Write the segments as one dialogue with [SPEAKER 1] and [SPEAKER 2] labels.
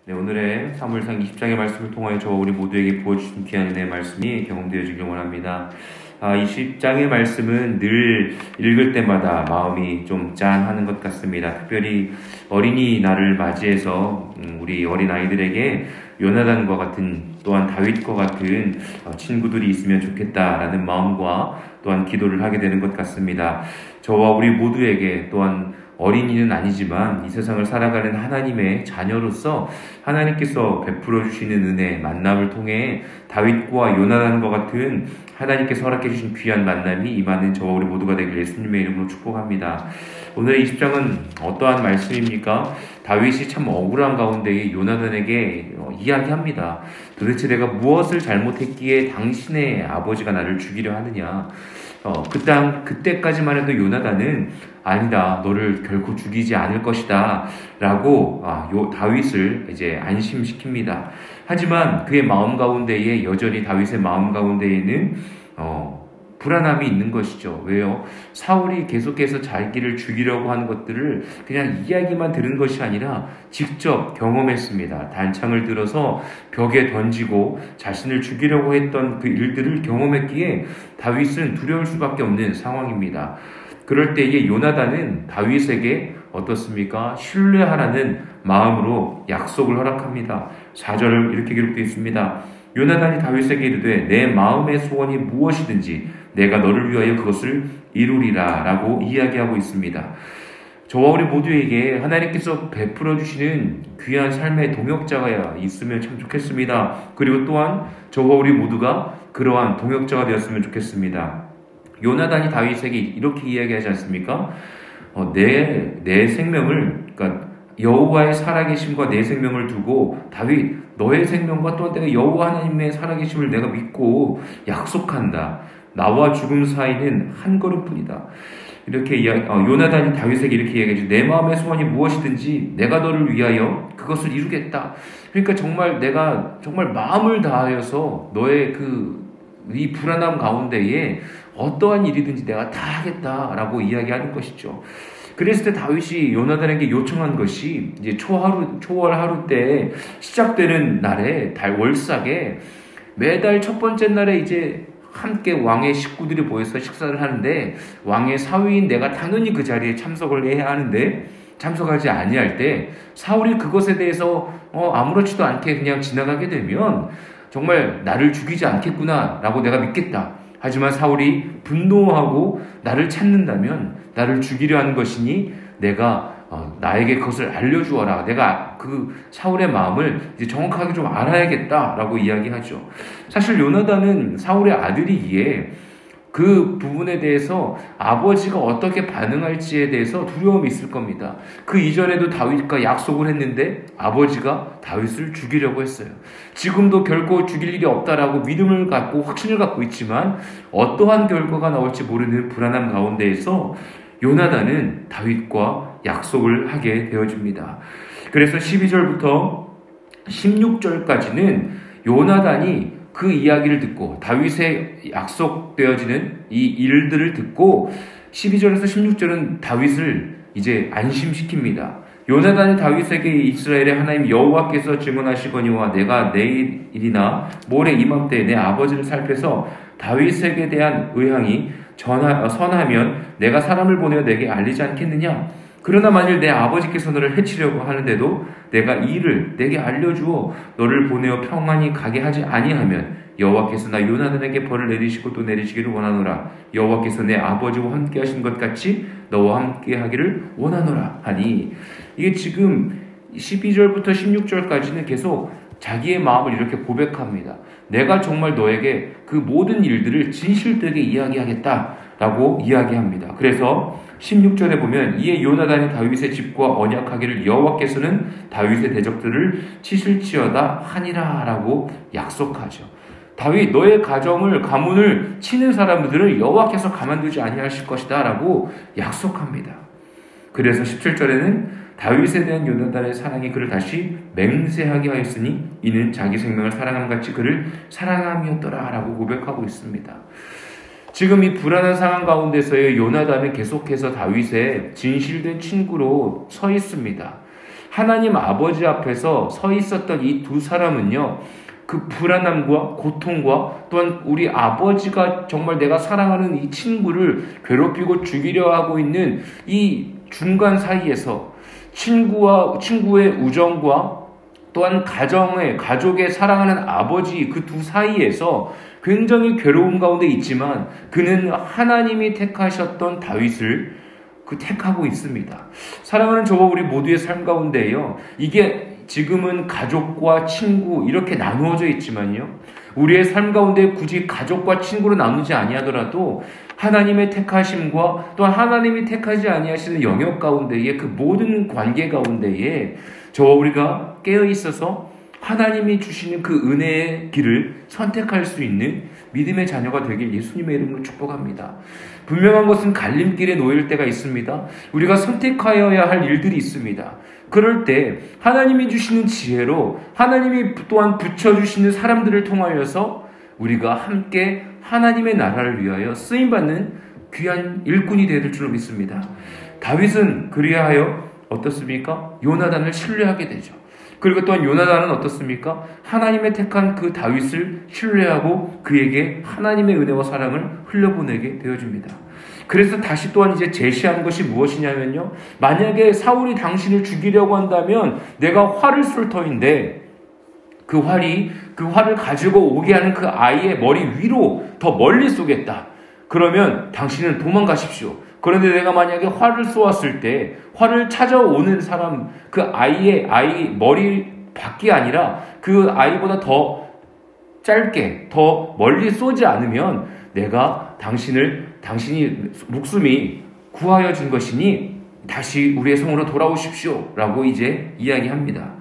[SPEAKER 1] 네, 오늘의 사무엘상 20장의 말씀을 통하여 저와 우리 모두에게 부어주신 귀한 은혜의 말씀이 경험되어지길 원합니다. 20장의 말씀은 늘 읽을 때마다 마음이 좀 짠하는 것 같습니다. 특별히 어린이날을 맞이해서 우리 어린아이들에게 요나단과 같은, 또한 다윗과 같은 친구들이 있으면 좋겠다라는 마음과 또한 기도를 하게 되는 것 같습니다. 저와 우리 모두에게, 또한 어린이는 아니지만 이 세상을 살아가는 하나님의 자녀로서 하나님께서 베풀어 주시는 은혜, 만남을 통해 다윗과 요나단과 같은 하나님께서 허락해 주신 귀한 만남이 임하는 저와 우리 모두가 되길 예수님의 이름으로 축복합니다. 오늘의 20장은 어떠한 말씀입니까? 다윗이 참 억울한 가운데 요나단에게 이야기합니다. 도대체 내가 무엇을 잘못했기에 당신의 아버지가 나를 죽이려 하느냐? 그때까지만 해도 요나단은 아니다, 너를 결코 죽이지 않을 것이다 라고 다윗을 이제 안심시킵니다. 하지만 그의 마음 가운데에, 여전히 다윗의 마음 가운데에는 불안함이 있는 것이죠. 왜요? 사울이 계속해서 자기를 죽이려고 하는 것들을 그냥 이야기만 들은 것이 아니라 직접 경험했습니다. 단창을 들어서 벽에 던지고 자신을 죽이려고 했던 그 일들을 경험했기에 다윗은 두려울 수밖에 없는 상황입니다. 그럴 때에 요나단은 다윗에게 어떻습니까? 신뢰하라는 마음으로 약속을 허락합니다. 4절을 이렇게 기록되어 있습니다. 요나단이 다윗에게 이르되 내 마음의 소원이 무엇이든지 내가 너를 위하여 그것을 이루리라 라고 이야기하고 있습니다. 저와 우리 모두에게 하나님께서 베풀어 주시는 귀한 삶의 동역자가 있으면 참 좋겠습니다. 그리고 또한 저와 우리 모두가 그러한 동역자가 되었으면 좋겠습니다. 요나단이 다윗에게 이렇게 이야기하지 않습니까? 내 생명을, 그러니까 여호와의 살아계심과 내 생명을 두고 다윗, 너의 생명과 또한 내가 여호와 하나님의 살아계심을 내가 믿고 약속한다. 나와 죽음 사이는 한 걸음뿐이다. 이렇게 요나단이 다윗에게 이렇게 이야기하죠. 내 마음의 소원이 무엇이든지 내가 너를 위하여 그것을 이루겠다. 그러니까 정말 내가 정말 마음을 다하여서 너의 이 불안함 가운데에 어떠한 일이든지 내가 다 하겠다라고 이야기하는 것이죠. 그랬을 때 다윗이 요나단에게 요청한 것이 이제 초월 하루 때 시작되는 날에 월삭에 매달 첫 번째 날에 이제 함께 왕의 식구들이 모여서 식사를 하는데 왕의 사위인 내가 당연히 그 자리에 참석을 해야 하는데 참석하지 아니할 때 사울이 그것에 대해서 아무렇지도 않게 그냥 지나가게 되면 정말 나를 죽이지 않겠구나 라고 내가 믿겠다. 하지만 사울이 분노하고 나를 찾는다면 나를 죽이려 하는 것이니 내가 나에게 그것을 알려주어라. 내가 그 사울의 마음을 이제 정확하게 좀 알아야겠다라고 이야기하죠. 사실 요나단은 사울의 아들이기에 그 부분에 대해서 아버지가 어떻게 반응할지에 대해서 두려움이 있을 겁니다. 그 이전에도 다윗과 약속을 했는데 아버지가 다윗을 죽이려고 했어요. 지금도 결코 죽일 일이 없다라고 믿음을 갖고 확신을 갖고 있지만 어떠한 결과가 나올지 모르는 불안함 가운데에서 요나단은 다윗과 약속을 하게 되어집니다. 그래서 12절부터 16절까지는 요나단이 그 이야기를 듣고 다윗의 약속되어지는 이 일들을 듣고 12절에서 16절은 다윗을 이제 안심시킵니다. 요나단이 다윗에게 이스라엘의 하나님 여호와께서 증언하시거니와 내가 내일이나 모레 이맘때 내 아버지를 살펴서 다윗에게 대한 의향이 선하면 내가 사람을 보내어 내게 알리지 않겠느냐? 그러나 만일 내 아버지께서 너를 해치려고 하는데도 내가 이 일을 내게 알려주어 너를 보내어 평안히 가게 하지 아니하면 여호와께서 나 요나단에게 벌을 내리시고 또 내리시기를 원하노라. 여호와께서 내 아버지와 함께 하신 것 같이 너와 함께 하기를 원하노라 하니, 이게 지금 12절부터 16절까지는 계속 자기의 마음을 이렇게 고백합니다. 내가 정말 너에게 그 모든 일들을 진실되게 이야기하겠다라고 이야기합니다. 그래서 16절에 보면 이에 요나단이 다윗의 집과 언약하기를 여호와께서는 다윗의 대적들을 치실지어다 하니라 라고 약속하죠. 다윗, 너의 가문을 치는 사람들을 여호와께서 가만두지 아니하실 것이다 라고 약속합니다. 그래서 17절에는 다윗에 대한 요나단의 사랑이 그를 다시 맹세하게 하였으니 이는 자기 생명을 사랑함같이 그를 사랑함이었더라 라고 고백하고 있습니다. 지금 이 불안한 상황 가운데서의 요나단은 계속해서 다윗의 진실된 친구로 서 있습니다. 하나님 아버지 앞에서 서 있었던 이 두 사람은요, 그 불안함과 고통과 또한 우리 아버지가 정말 내가 사랑하는 이 친구를 괴롭히고 죽이려 하고 있는 이 중간 사이에서 친구의 우정과 또한 가족의 사랑하는 아버지 그 두 사이에서 굉장히 괴로운 가운데 있지만 그는 하나님이 택하셨던 다윗을 택하고 있습니다. 사랑하는 저와 우리 모두의 삶 가운데요, 이게 지금은 가족과 친구 이렇게 나누어져 있지만요, 우리의 삶 가운데 굳이 가족과 친구로 나누지 아니하더라도 하나님의 택하심과 또한 하나님이 택하지 아니하시는 영역 가운데에 그 모든 관계 가운데에 저와 우리가 깨어 있어서 하나님이 주시는 그 은혜의 길을 선택할 수 있는 믿음의 자녀가 되길 예수님의 이름으로 축복합니다. 분명한 것은 갈림길에 놓일 때가 있습니다. 우리가 선택하여야 할 일들이 있습니다. 그럴 때 하나님이 주시는 지혜로 하나님이 또한 붙여주시는 사람들을 통하여서 우리가 함께 하나님의 나라를 위하여 쓰임받는 귀한 일꾼이 되어야 줄로 믿습니다. 다윗은 그리하여 어떻습니까? 요나단을 신뢰하게 되죠. 그리고 또한 요나단은 어떻습니까? 하나님의 택한 그 다윗을 신뢰하고 그에게 하나님의 은혜와 사랑을 흘려보내게 되어집니다. 그래서 다시 또한 이제 제시하는 것이 무엇이냐면요, 만약에 사울이 당신을 죽이려고 한다면 내가 활을 쏠 터인데 그 활을 가지고 오게 하는 그 아이의 머리 위로 더 멀리 쏘겠다. 그러면 당신은 도망가십시오. 그런데 내가 만약에 활을 쏘았을 때 활을 찾아오는 사람, 그 아이 머리 밖이 아니라 그 아이보다 더 짧게 더 멀리 쏘지 않으면 내가 당신이 목숨이 구하여 준 것이니 다시 우리의 성으로 돌아오십시오 라고 이제 이야기합니다.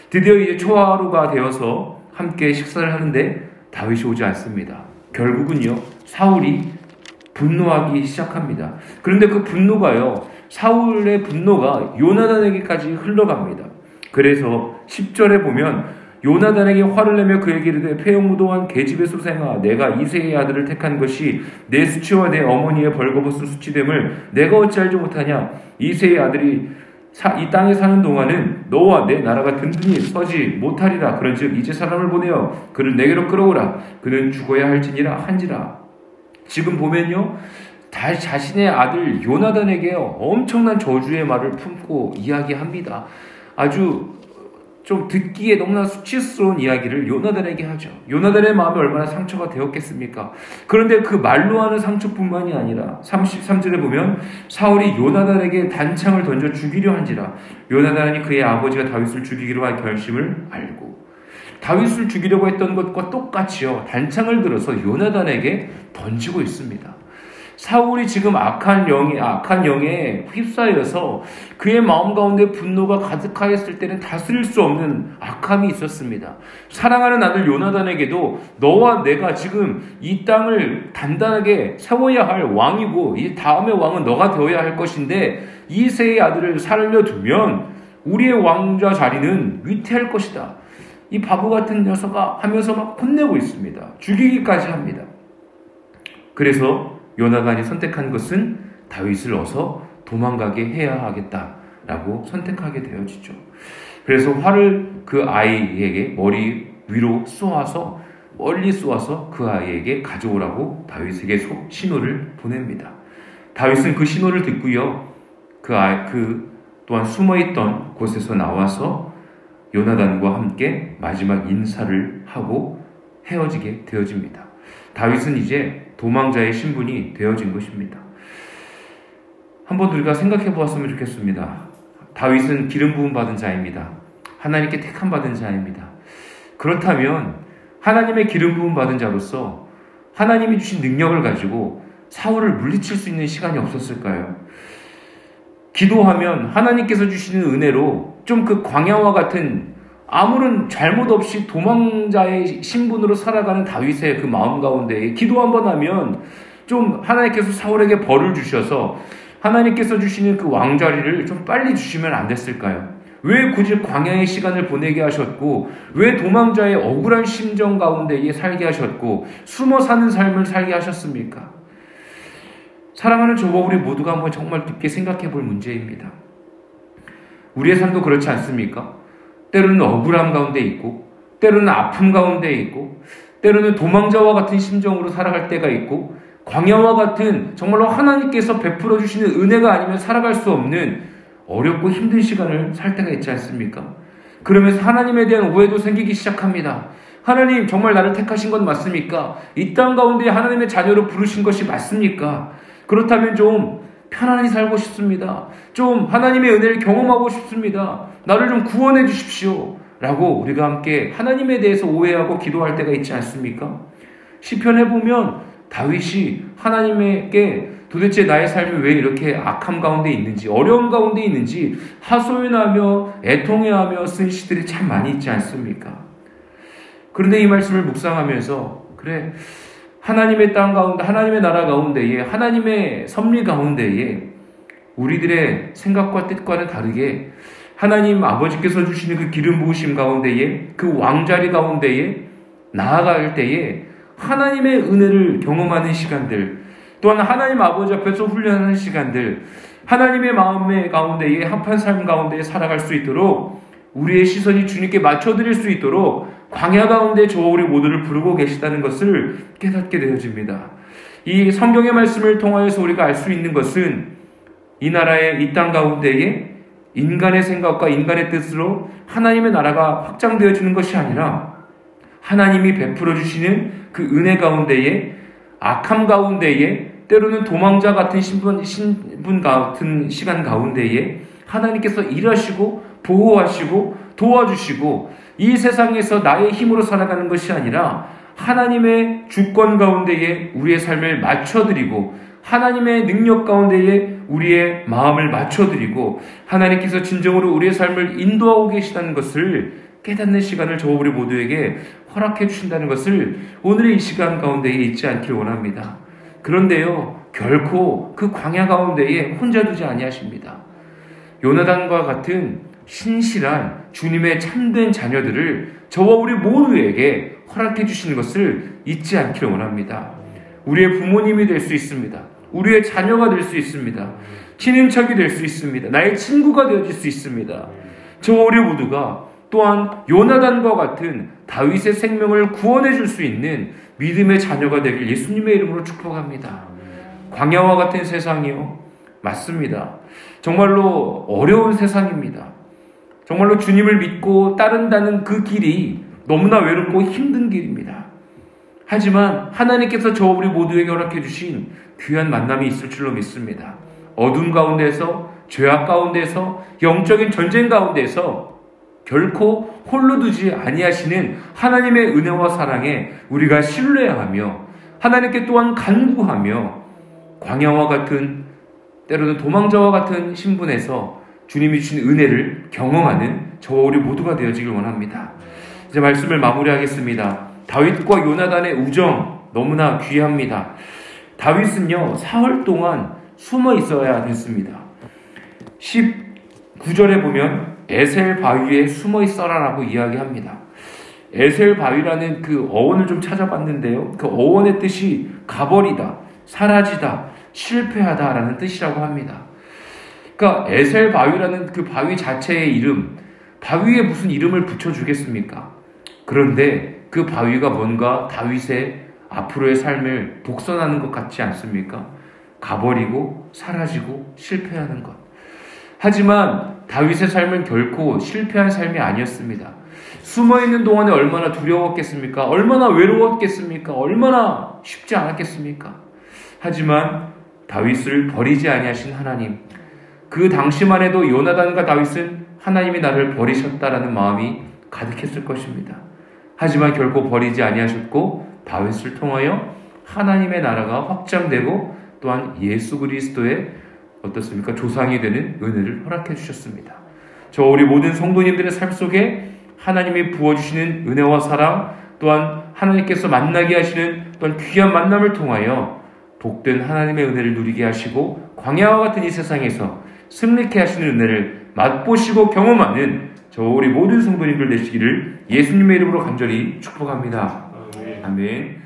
[SPEAKER 1] 드디어 이제 초하루가 되어서 함께 식사를 하는데 다윗이 오지 않습니다. 결국은요, 사울이 분노하기 시작합니다. 그런데 그 분노가요, 사울의 분노가 요나단에게까지 흘러갑니다. 그래서 10절에 보면 요나단에게 화를 내며 그에게 이르되 폐역무도한 계집의 수생아, 내가 이새의 아들을 택한 것이 내 수치와 내 어머니의 벌거벗은 수치됨을 내가 어찌 알지 못하냐. 이새의 아들이 이 땅에 사는 동안은 너와 내 나라가 든든히 서지 못하리라. 그런즉 이제 사람을 보내어 그를 내게로 끌어오라. 그는 죽어야 할지니라 한지라. 지금 보면요, 자신의 아들 요나단에게 엄청난 저주의 말을 품고 이야기합니다. 아주 좀 듣기에 너무나 수치스러운 이야기를 요나단에게 하죠. 요나단의 마음이 얼마나 상처가 되었겠습니까? 그런데 그 말로 하는 상처뿐만이 아니라 33절에 보면 사울이 요나단에게 단창을 던져 죽이려 한지라. 요나단이 그의 아버지가 다윗을 죽이기로 한 결심을 알고 다윗을 죽이려고 했던 것과 똑같이요, 단창을 들어서 요나단에게 던지고 있습니다. 사울이 지금 악한 영에 휩싸여서 그의 마음 가운데 분노가 가득하였을 때는 다스릴 수 없는 악함이 있었습니다. 사랑하는 아들 요나단에게도 너와 내가 지금 이 땅을 단단하게 세워야 할 왕이고 이 다음의 왕은 너가 되어야 할 것인데 이새의 아들을 살려두면 우리의 왕자 자리는 위태할 것이다. 이 바보 같은 녀석아 하면서 막 혼내고 있습니다. 죽이기까지 합니다. 그래서 요나단이 선택한 것은 다윗을 어서 도망가게 해야 하겠다라고 선택하게 되어지죠. 그래서 활을 그 아이에게 머리 위로 쏘아서 멀리 쏘아서 그 아이에게 가져오라고 다윗에게 신호를 보냅니다. 다윗은 그 신호를 듣고요, 그 또한 숨어있던 곳에서 나와서 요나단과 함께 마지막 인사를 하고 헤어지게 되어집니다. 다윗은 이제 도망자의 신분이 되어진 것입니다. 한번 우리가 생각해 보았으면 좋겠습니다. 다윗은 기름 부음 받은 자입니다. 하나님께 택함 받은 자입니다. 그렇다면 하나님의 기름 부음 받은 자로서 하나님이 주신 능력을 가지고 사울을 물리칠 수 있는 시간이 없었을까요? 기도하면 하나님께서 주시는 은혜로 좀 그 광야와 같은 아무런 잘못 없이 도망자의 신분으로 살아가는 다윗의 그 마음 가운데 기도 한번 하면 좀 하나님께서 사울에게 벌을 주셔서 하나님께서 주시는 그 왕자리를 좀 빨리 주시면 안 됐을까요? 왜 굳이 광야의 시간을 보내게 하셨고 왜 도망자의 억울한 심정 가운데에 살게 하셨고 숨어 사는 삶을 살게 하셨습니까? 사랑하는 저와 우리 모두가 한번 정말 깊게 생각해 볼 문제입니다. 우리의 삶도 그렇지 않습니까? 때로는 억울함 가운데 있고, 때로는 아픔 가운데 있고, 때로는 도망자와 같은 심정으로 살아갈 때가 있고, 광야와 같은 정말로 하나님께서 베풀어 주시는 은혜가 아니면 살아갈 수 없는 어렵고 힘든 시간을 살 때가 있지 않습니까? 그러면서 하나님에 대한 오해도 생기기 시작합니다. 하나님, 정말 나를 택하신 건 맞습니까? 이 땅 가운데 하나님의 자녀로 부르신 것이 맞습니까? 그렇다면 좀 편안히 살고 싶습니다. 좀 하나님의 은혜를 경험하고 싶습니다. 나를 좀 구원해 주십시오. 라고 우리가 함께 하나님에 대해서 오해하고 기도할 때가 있지 않습니까? 시편에 보면 다윗이 하나님에게 도대체 나의 삶이 왜 이렇게 악함 가운데 있는지, 어려움 가운데 있는지 하소연하며 애통해하며 쓴 시들이 참 많이 있지 않습니까? 그런데 이 말씀을 묵상하면서, 그래, 하나님의 땅 가운데, 하나님의 나라 가운데에, 하나님의 섭리 가운데에 우리들의 생각과 뜻과는 다르게 하나님 아버지께서 주시는 그 기름 부으심 가운데에, 그 왕자리 가운데에 나아갈 때에 하나님의 은혜를 경험하는 시간들, 또한 하나님 아버지 앞에서 훈련하는 시간들, 하나님의 마음의 가운데에 합한 삶 가운데에 살아갈 수 있도록 우리의 시선이 주님께 맞춰드릴 수 있도록 광야 가운데 저 우리 모두를 부르고 계시다는 것을 깨닫게 되어집니다. 이 성경의 말씀을 통하여서 우리가 알 수 있는 것은 이 나라의 이 땅 가운데에 인간의 생각과 인간의 뜻으로 하나님의 나라가 확장되어지는 것이 아니라 하나님이 베풀어 주시는 그 은혜 가운데에, 악함 가운데에, 때로는 도망자 같은 신분 같은 시간 가운데에 하나님께서 일하시고 보호하시고 도와주시고 이 세상에서 나의 힘으로 살아가는 것이 아니라 하나님의 주권 가운데에 우리의 삶을 맞춰드리고 하나님의 능력 가운데에 우리의 마음을 맞춰드리고 하나님께서 진정으로 우리의 삶을 인도하고 계시다는 것을 깨닫는 시간을 저 우리 모두에게 허락해 주신다는 것을 오늘의 이 시간 가운데에 잊지 않길 원합니다. 그런데요, 결코 그 광야 가운데에 혼자 두지 아니하십니다. 요나단과 같은 신실한 주님의 참된 자녀들을 저와 우리 모두에게 허락해 주시는 것을 잊지 않기를 원합니다. 우리의 부모님이 될 수 있습니다. 우리의 자녀가 될 수 있습니다. 친인척이 될 수 있습니다. 나의 친구가 되어질 수 있습니다. 저와 우리 모두가 또한 요나단과 같은 다윗의 생명을 구원해 줄 수 있는 믿음의 자녀가 되길 예수님의 이름으로 축복합니다. 광야와 같은 세상이요, 맞습니다. 정말로 어려운 세상입니다. 정말로 주님을 믿고 따른다는 그 길이 너무나 외롭고 힘든 길입니다. 하지만 하나님께서 저 우리 모두에게 허락해 주신 귀한 만남이 있을 줄로 믿습니다. 어둠 가운데서, 죄악 가운데서, 영적인 전쟁 가운데서 결코 홀로 두지 아니하시는 하나님의 은혜와 사랑에 우리가 신뢰하며 하나님께 또한 간구하며 광야와 같은, 때로는 도망자와 같은 신분에서 주님이 주신 은혜를 경험하는 저와 우리 모두가 되어지길 원합니다. 이제 말씀을 마무리하겠습니다. 다윗과 요나단의 우정 너무나 귀합니다. 다윗은요, 사흘 동안 숨어 있어야 됐습니다. 19절에 보면 에셀 바위에 숨어 있어라라고 이야기합니다. 에셀 바위라는 그 어원을 좀 찾아봤는데요, 그 어원의 뜻이 가버리다, 사라지다, 실패하다라는 뜻이라고 합니다. 그러니까 에셀 바위라는 그 바위 자체의 이름, 바위에 무슨 이름을 붙여주겠습니까? 그런데 그 바위가 뭔가 다윗의 앞으로의 삶을 복선하는 것 같지 않습니까? 가버리고 사라지고 실패하는 것. 하지만 다윗의 삶은 결코 실패한 삶이 아니었습니다. 숨어있는 동안에 얼마나 두려웠겠습니까? 얼마나 외로웠겠습니까? 얼마나 쉽지 않았겠습니까? 하지만 다윗을 버리지 아니하신 하나님, 그 당시만 해도 요나단과 다윗은 하나님이 나를 버리셨다라는 마음이 가득했을 것입니다. 하지만 결코 버리지 아니하셨고 다윗을 통하여 하나님의 나라가 확장되고 또한 예수 그리스도의 어떻습니까? 조상이 되는 은혜를 허락해 주셨습니다. 저 우리 모든 성도님들의 삶 속에 하나님이 부어주시는 은혜와 사랑, 또한 하나님께서 만나게 하시는 또한 귀한 만남을 통하여 복된 하나님의 은혜를 누리게 하시고 광야와 같은 이 세상에서 승리케 하시는 은혜를 맛보시고 경험하는 저 우리 모든 성도님들 되시기를 예수님의 이름으로 간절히 축복합니다. 아멘.